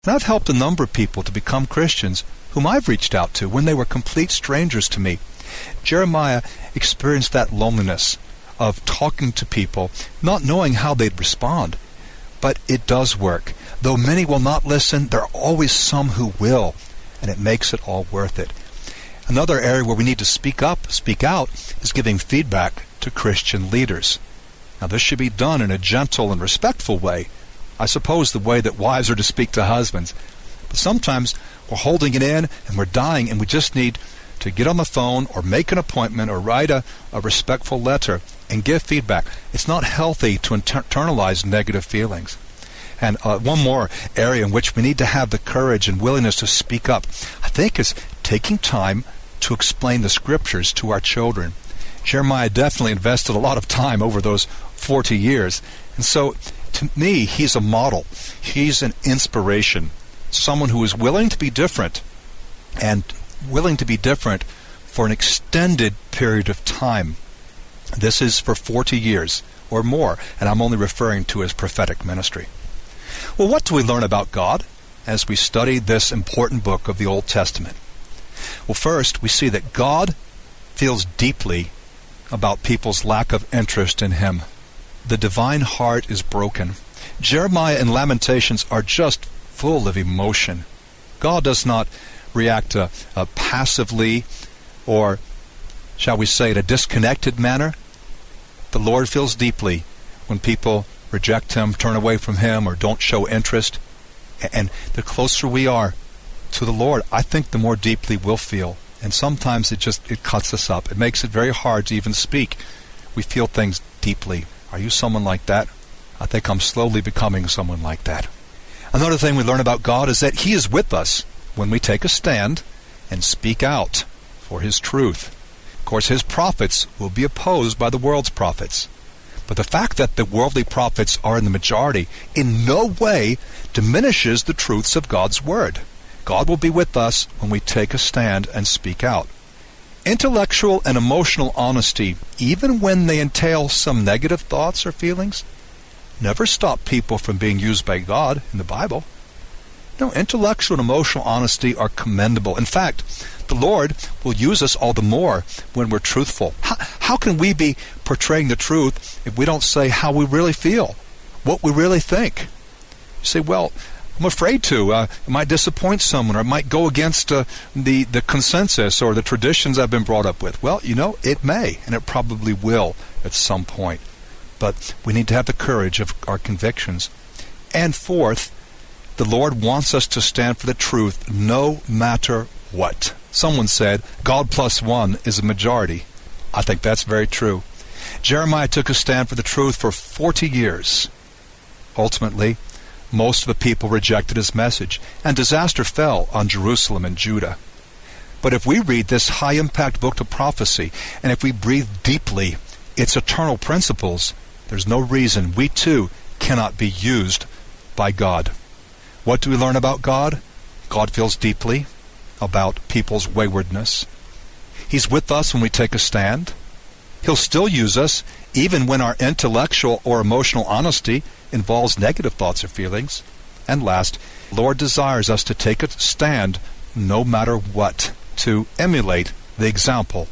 And I've helped a number of people to become Christians whom I've reached out to when they were complete strangers to me. Jeremiah experienced that loneliness of talking to people, not knowing how they'd respond. But it does work. Though many will not listen, there are always some who will, and it makes it all worth it. Another area where we need to speak up, speak out, is giving feedback to Christian leaders. Now, this should be done in a gentle and respectful way. I suppose the way that wives are to speak to husbands. But sometimes we're holding it in and we're dying, and we just need to get on the phone or make an appointment or write a respectful letter and give feedback. It's not healthy to internalize negative feelings. And one more area in which we need to have the courage and willingness to speak up, I think, is taking time to explain the Scriptures to our children. Jeremiah definitely invested a lot of time over those 40 years. And so, to me, he's a model. He's an inspiration. Someone who is willing to be different, and willing to be different for an extended period of time. This is for 40 years or more, and I'm only referring to his prophetic ministry. Well, what do we learn about God as we study this important book of the Old Testament? Well, first, we see that God feels deeply about people's lack of interest in him. The divine heart is broken. Jeremiah and Lamentations are just full of emotion. God does not react passively, or shall we say, in a disconnected manner. The Lord feels deeply when people reject him, turn away from him, or don't show interest. And the closer we are to the Lord, I think the more deeply we'll feel. And sometimes it cuts us up. It makes it very hard to even speak. We feel things deeply. Are you someone like that? I think I'm slowly becoming someone like that. Another thing we learn about God is that he is with us when we take a stand and speak out for his truth. Of course, his prophets will be opposed by the world's prophets. But the fact that the worldly prophets are in the majority in no way diminishes the truths of God's word. God will be with us when we take a stand and speak out. Intellectual and emotional honesty, even when they entail some negative thoughts or feelings, never stop people from being used by God in the Bible. No, intellectual and emotional honesty are commendable. In fact, the Lord will use us all the more when we're truthful. How can we be portraying the truth if we don't say how we really feel, what we really think? You say, well, I'm afraid to. It might disappoint someone, or it might go against the consensus or the traditions I've been brought up with. Well, it may, and it probably will at some point. But we need to have the courage of our convictions. And fourth, the Lord wants us to stand for the truth no matter what. Someone said, God plus one is a majority. I think that's very true. Jeremiah took a stand for the truth for 40 years. Ultimately, most of the people rejected his message, and disaster fell on Jerusalem and Judah. But if we read this high-impact book of prophecy, and if we breathe deeply its eternal principles, there's no reason we too cannot be used by God. What do we learn about God? God feels deeply about people's waywardness. He's with us when we take a stand. He'll still use us even when our intellectual or emotional honesty involves negative thoughts or feelings. And last, the Lord desires us to take a stand no matter what, to emulate the example